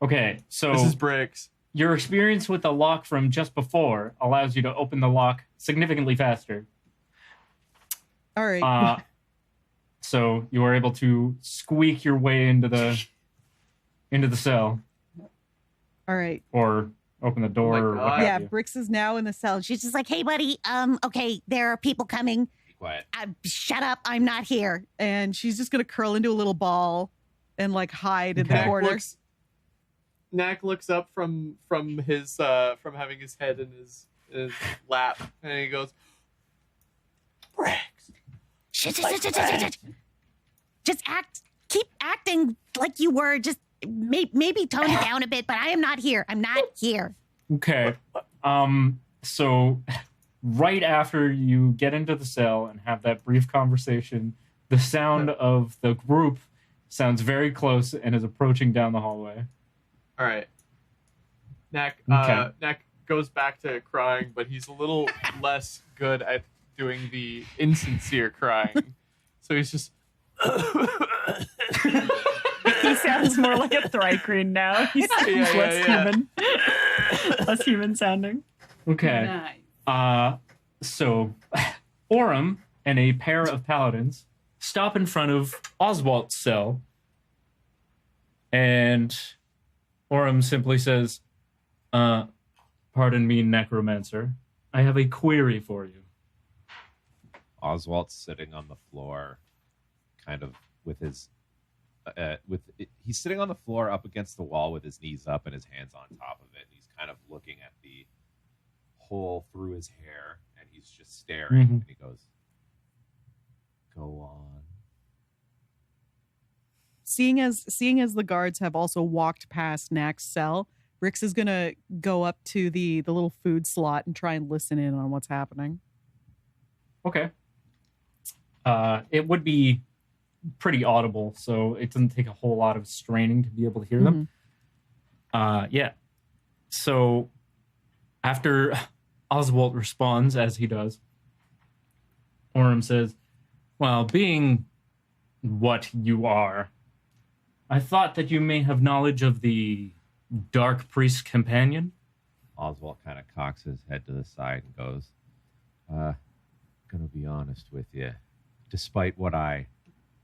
Okay, so
This is Brix.
your experience with the lock from just before allows you to open the lock significantly faster.
All right.
So you are able to squeak your way into the cell,
All right.
or open the door.
Oh my
or what
God.
have
Yeah,
you.
Brix is now in the cell.
She's just like, hey, buddy, okay, there are people coming.
Be quiet.
Shut up, I'm not here.
And she's just gonna curl into a little ball and like hide in the
Okay.
corner.
Knack looks up from his from having his head in his lap, and he goes, Brix.
Shh. Just keep acting like you were. Just maybe tone it down a bit, but I am not here. I'm not here.
Okay. So right after you get into the cell and have that brief conversation, the sound of the group sounds very close and is approaching down the hallway.
All right. Knack
Okay.
Knack goes back to crying, but he's a little less good at doing the insincere crying. So he's just
He sounds more like a Thrycreen now. He sounds less human. Less human sounding.
Okay.
Nice.
So Orem and a pair of paladins stop in front of Oswalt's cell, and Orem simply says, pardon me, necromancer. I have a query for you.
Oswalt's sitting on the floor, kind of with his, he's sitting on the floor up against the wall with his knees up and his hands on top of it. He's kind of looking at the hole through his hair, and he's just staring.
Mhm.
And he goes, "Go on."
Seeing as the guards have also walked past Knack's cell, Brix is gonna go up to the little food slot and try and listen in on what's happening.
Okay. It would be pretty audible, so it doesn't take a whole lot of straining to be able to hear them. Yeah. So after Oswalt responds, as he does, Orem says, well, being what you are, I thought that you may have knowledge of the Dark Priest Companion.
Oswalt kind of cocks his head to the side and goes, gonna be honest with you. Despite what I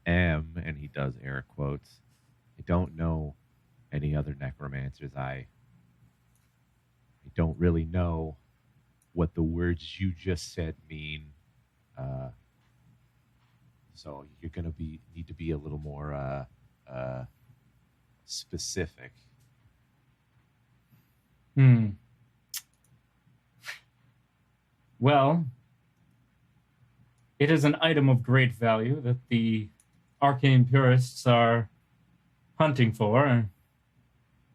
am, and he does air quotes, I don't know any other necromancers. I don't really know what the words you just said mean. So you're gonna need to be a little more specific.
Well, it is an item of great value that the arcane purists are hunting for,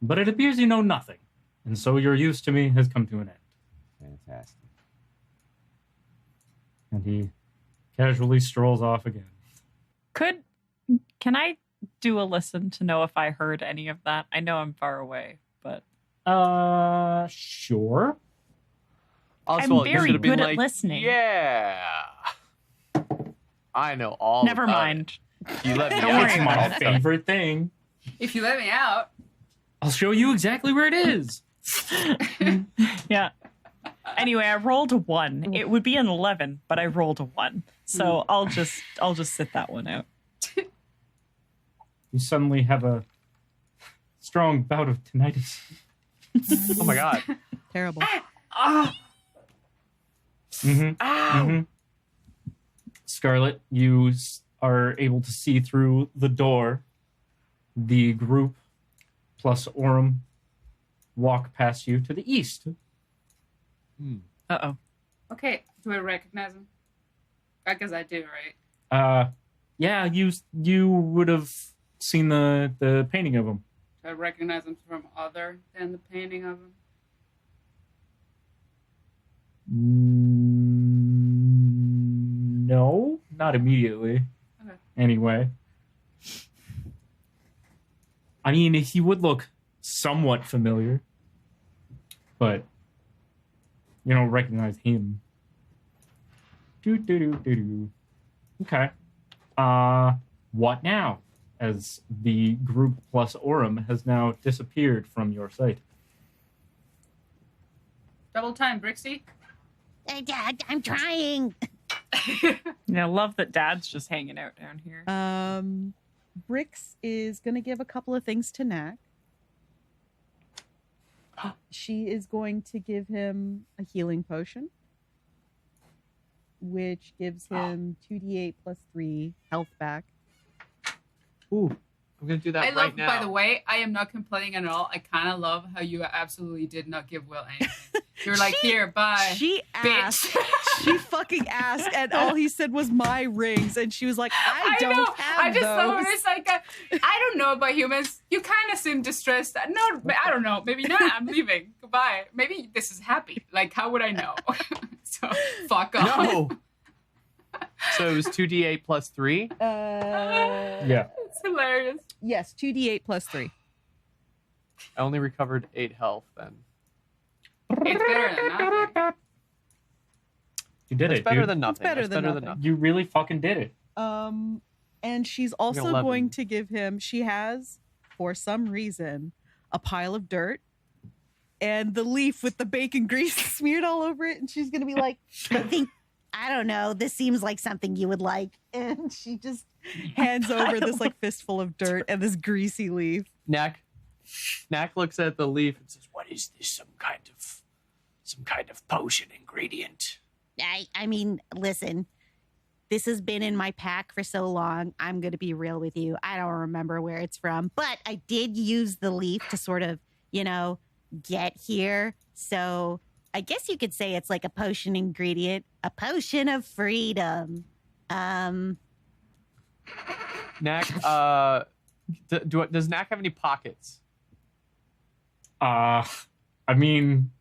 but it appears you know nothing, and so your use to me has come to an end.
Fantastic.
And he casually strolls off again.
Can I do a listen to know if I heard any of that? I know I'm far away, but
Sure.
Oswald, you
very
should have been
good at
like,
listening.
Yeah. I know all
never
about
mind.
it. You let me
Don't
out.
worry
It's
about
my
it.
favorite thing.
If you let me out.
I'll show you exactly where it is.
Yeah. Anyway, I rolled a 1. It would be an 11, but I rolled a 1. So I'll just sit that one out.
You suddenly have a strong bout of tinnitus.
Oh my god.
Terrible.
Scarlet, you are able to see through the door. The group plus Orem walk past you to the east.
Uh-oh.
Okay, do I recognize him? I guess I do, right?
Yeah, you would have seen the painting of him.
Do I recognize him from other than the painting of him?
No, not immediately.
Okay.
Anyway. I mean, he would look somewhat familiar, but you don't recognize him. Okay. What now? As the group plus Orem has now disappeared from your sight.
Double time, Brixie.
I'm trying.
Yeah, I love that Dad's just hanging out down here.
Brix is going to give a couple of things to Knack. She is going to give him a healing potion, which gives him 2d8 plus 3 health back.
Ooh, I'm gonna do that
By
now.
the way, I am not complaining at all. I kind of love how you absolutely did not give Will anything. You're like, here, bye.
She asked. She fucking asked, and all he said was my rings, and she was like, I don't
know.
have
I just love
those.
when it's like, I don't know about humans. You kind of seem distressed. No, I don't know. Maybe not. I'm leaving. Goodbye. Maybe this is happy. Like, how would I know? So, fuck off.
No. So it was 2d8 plus 3?
Yeah.
It's hilarious.
Yes, 2d8 plus 3.
I only recovered 8 health then.
It's better than nothing.
You did
It's
it,
better
dude.
than nothing.
It's better
It's
than
better than
nothing.
nothing.
You really fucking did it.
And she's also
11.
going to give him, she has, for some reason, a pile of dirt and the leaf with the bacon grease smeared all over it. And she's going to be like,
I don't know. This seems like something you would like.
and she just hands over this like fistful of dirt and this greasy leaf.
Knack looks at the leaf and says, "What is this? Some kind of potion ingredient?"
I mean, listen, this has been in my pack for so long. I'm going to be real with you. I don't remember where it's from, but I did use the leaf to sort of, get here. So I guess you could say it's like a potion ingredient, a potion of freedom.
Knack, does Knack have any pockets?
I mean,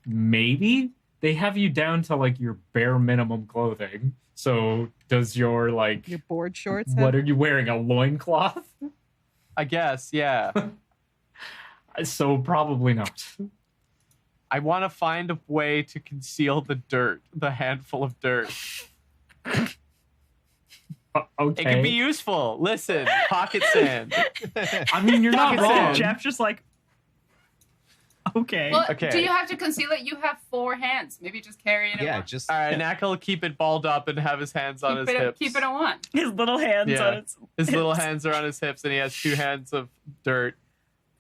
maybe they have you down to like your bare minimum clothing. So does your
Your board shorts?
what are you wearing? A loincloth?
I guess, yeah.
So probably not.
I want to find a way to conceal the dirt, the handful of dirt.
Okay.
It can be useful. Listen, pocket sand.
I mean, you're not
Pocket
wrong.
sand.
Jeff just like, okay.
Well,
Okay.
do you have to conceal it? You have 4 hands. Maybe just carry it.
Yeah,
along.
just
All right, Knack will keep it balled up and have his hands on his hips.
Keep it on one.
His little hands
Yeah.
on its
His little
hips.
hands are on his hips, and he has 2 hands of dirt.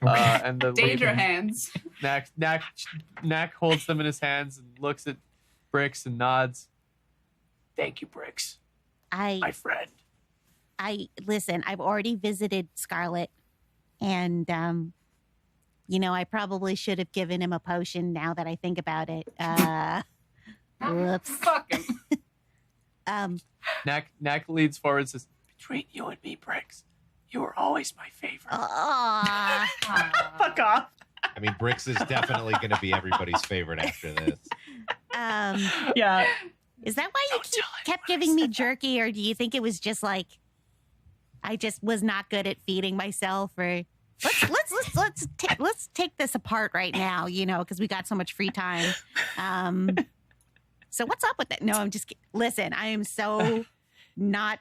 And the
Danger
leaf-
hands.
Knack holds them in his hands and looks at Brix and nods. Thank you, Brix, my friend.
Listen, I've already visited Scarlet, and I probably should have given him a potion now that I think about it. Whoops.
Fuck him.
Knack leads forward and says, "Between you and me, Brix, you were always my favorite."
Aw.
Fuck off.
I mean, Brix is definitely going to be everybody's favorite after this.
Yeah.
Is that why you kept giving me jerky, or do you think it was just like I just was not good at feeding myself? Or let's take this apart right now, because we got so much free time. So what's up with that? No, I'm just listen. I am so not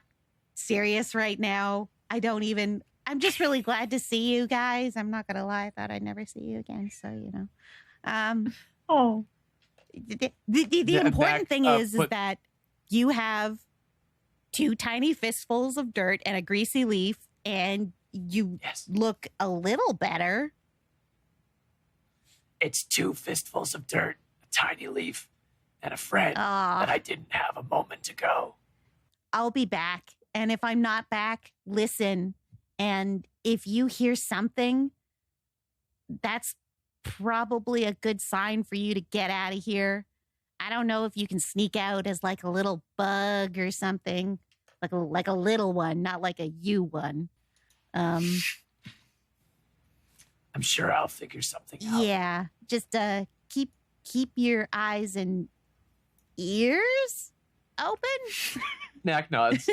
serious right now. I don't even I'm just really glad to see you guys. I'm not gonna lie, I thought I'd never see you again. So
Oh,
the important thing is that you have 2 tiny fistfuls of dirt and a greasy leaf, and you look a little better.
It's 2 fistfuls of dirt, a tiny leaf, and a friend that I didn't have a moment ago.
I'll be back. And if I'm not back, listen. And if you hear something, that's probably a good sign for you to get out of here. I don't know if you can sneak out as like a little bug or something, like a little one, not like a you one.
I'm sure I'll figure something out.
Yeah, just keep your eyes and ears open.
Knack nods.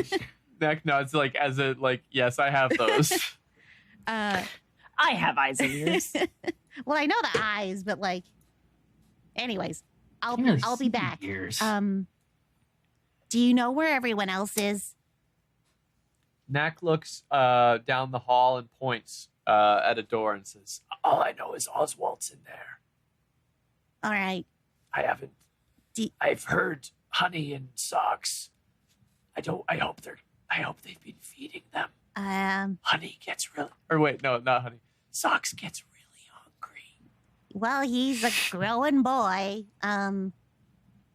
Knack nods like as a yes, I have those.
I have eyes and ears.
Well, I know the eyes, but anyways, I'll be back.
Ears.
Do you know where everyone else is?
Knack looks down the hall and points at a door and says,
All I know is Oswalt's in there.
All right.
I haven't. I've heard Honey and Socks. I hope they've been feeding them. Honey gets really.
Or wait, no, not Honey.
Socks gets really hungry.
Well, he's a growing boy. All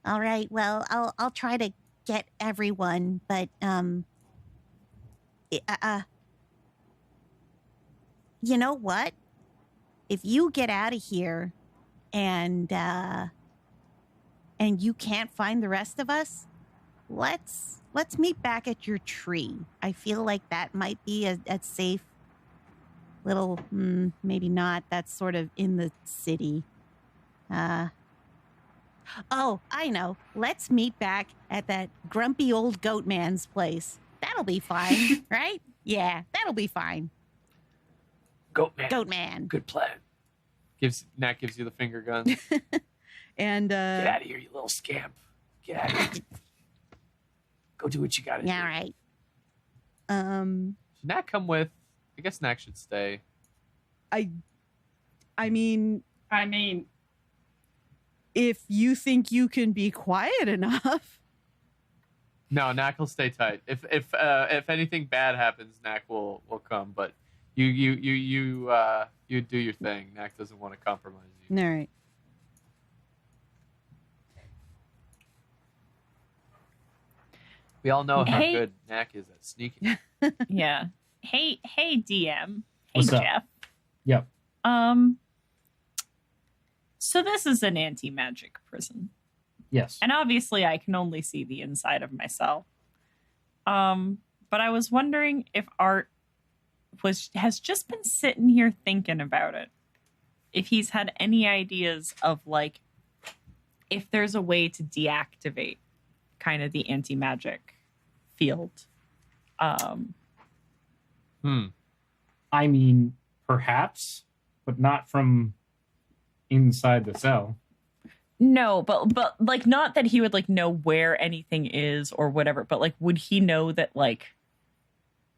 right. Well, I'll try to get everyone, but you know what? If you get out of here and you can't find the rest of us, let's meet back at your tree. I feel like that might be a safe little, maybe not. That's sort of in the city. Oh, I know. Let's meet back at that grumpy old goat man's place. That'll be fine, right? Yeah, that'll be fine.
Goat man. Good plan.
Knack gives you the finger gun.
And
Get out of here, you little scamp. Get out of here. Go do what you gotta do.
Yeah, right.
Should Knack come with? I guess Knack should stay.
I mean, if you think you can be quiet enough.
No, Knack will stay tight. If anything bad happens, Knack will come. But you do your thing. Knack doesn't want to compromise you.
All right.
We all know how good Knack is at sneaking.
Yeah. Hey, DM. Hey,
What's up?
Jeph.
Yep.
So this is an anti-magic prison.
Yes.
And obviously I can only see the inside of myself. But I was wondering if Art has just been sitting here thinking about it. If he's had any ideas of if there's a way to deactivate kind of the anti-magic field.
I mean, perhaps, but not from inside the cell.
No, but not that he would know where anything is or whatever, but would he know that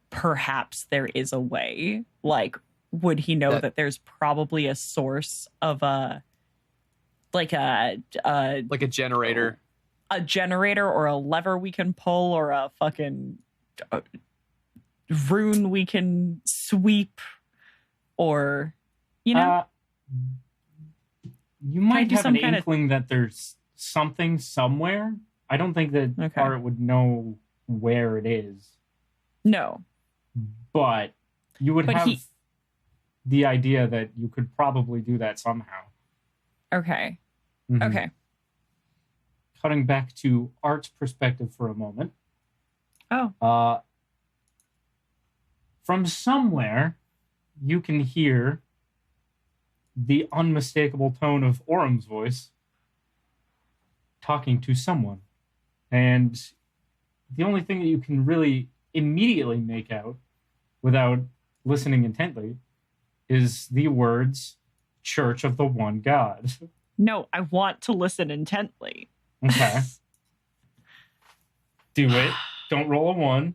perhaps there is a way? Would he know that there's probably a source of a
generator?
A generator or a lever we can pull or a fucking rune we can sweep or,
you might have an
kind
inkling that there's something somewhere. I don't think that Art would know where it is.
No.
But you would have the idea that you could probably do that somehow.
Okay.
Mm-hmm.
Okay.
Cutting back to Art's perspective for a moment.
Oh.
From somewhere, you can hear the unmistakable tone of Orum's voice talking to someone. And the only thing that you can really immediately make out without listening intently is the words, Church of the One God.
No, I want to listen intently.
Okay. Do it. Don't roll a 1.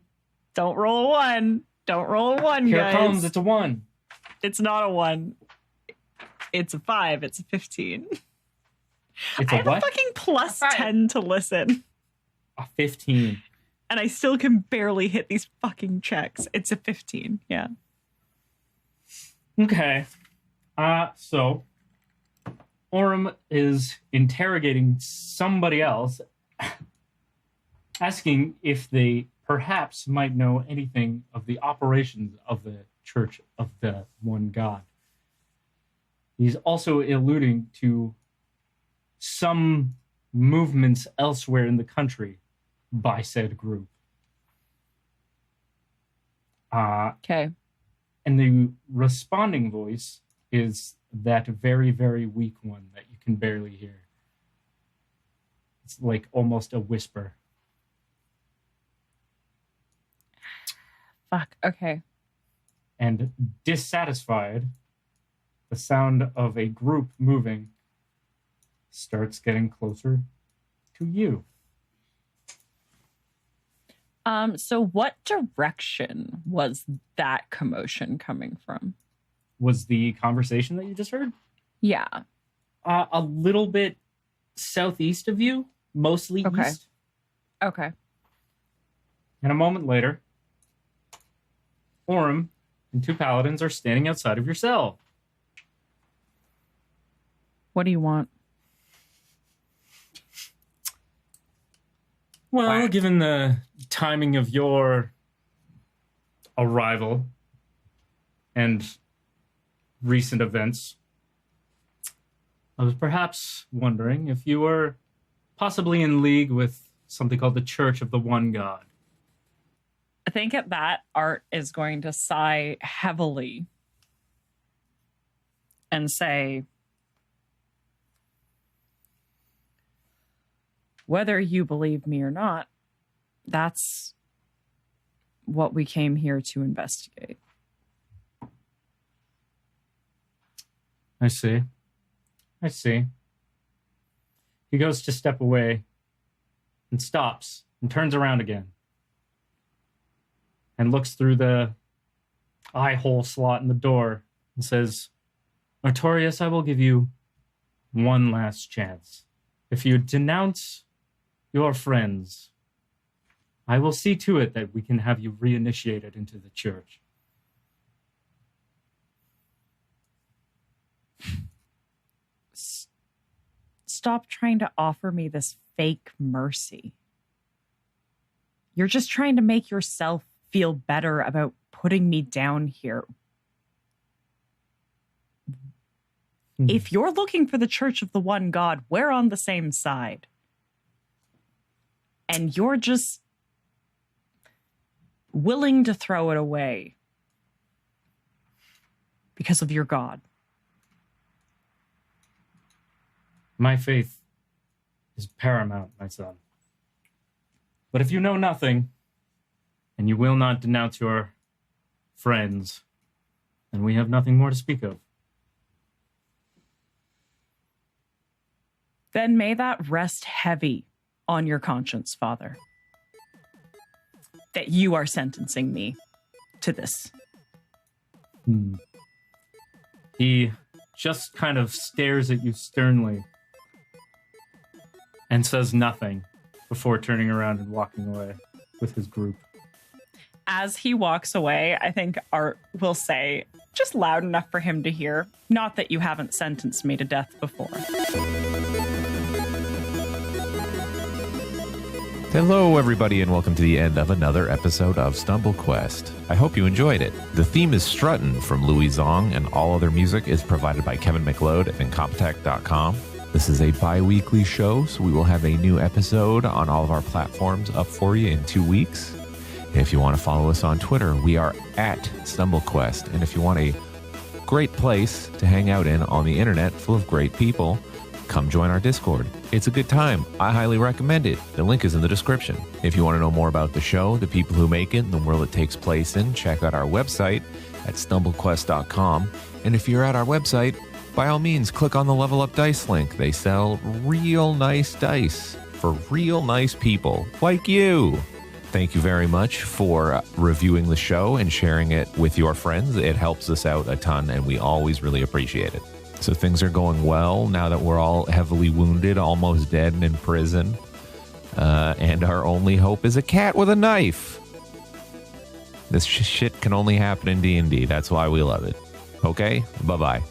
Don't roll a 1. Don't roll a 1,
Here
guys.
it comes. It's a 1.
It's not a 1. It's a 5. It's a 15.
It's
I
a
have
what?
a fucking plus
A 5.
10 to listen.
A 15.
And I still can barely hit these fucking checks. It's a 15. Yeah.
Okay. So Orem is interrogating somebody else, asking if they perhaps might know anything of the operations of the Church of the One God. He's also alluding to some movements elsewhere in the country by said group.
Okay.
And the responding voice is that very, very weak one that you can barely hear. It's like almost a whisper.
Fuck. Okay.
And dissatisfied, the sound of a group moving starts getting closer to you.
So what direction was that commotion coming from?
Was the conversation that you just heard?
Yeah.
A little bit southeast of you, mostly
Okay.
east.
Okay.
And a moment later, Orem and 2 paladins are standing outside of your cell.
What do you want?
Well, given the timing of your arrival and recent events, I was perhaps wondering if you were possibly in league with something called the Church of the One God.
I think at that, Art is going to sigh heavily and say, whether you believe me or not, that's what we came here to investigate.
I see. I see. He goes to step away and stops and turns around again and looks through the eye hole slot in the door and says, Artorious, I will give you one last chance. If you denounce your friends, I will see to it that we can have you reinitiated into the church.
Stop trying to offer me this fake mercy. You're just trying to make yourself feel better about putting me down here. If you're looking for the Church of the One God, we're on the same side. And you're just willing to throw it away because of your God.
My faith is paramount, my son. But if you know nothing, and you will not denounce your friends, then we have nothing more to speak of.
Then may that rest heavy on your conscience, Father, that you are sentencing me to this.
He just kind of stares at you sternly and says nothing before turning around and walking away with his group.
As he walks away, I think Art will say, just loud enough for him to hear, not that you haven't sentenced me to death before.
Hello, everybody, and welcome to the end of another episode of Stumble Quest. I hope you enjoyed it. The theme is Struttin from Louie, Zong, and all other music is provided by Kevin McLeod at Incompetech.com. This is a bi-weekly show, so we will have a new episode on all of our platforms up for you in 2 weeks. If you want to follow us on Twitter, we are at StumbleQuest. And if you want a great place to hang out in on the internet full of great people, come join our Discord. It's a good time. I highly recommend it. The link is in the description. If you want to know more about the show, the people who make it, and the world it takes place in, check out our website at StumbleQuest.com. And if you're at our website, by all means, click on the Level Up Dice link. They sell real nice dice for real nice people like you. Thank you very much for reviewing the show and sharing it with your friends. It helps us out a ton, and we always really appreciate it. So things are going well now that we're all heavily wounded, almost dead and in prison. And our only hope is a cat with a knife. This shit can only happen in D&D. That's why we love it. Okay? Bye-bye.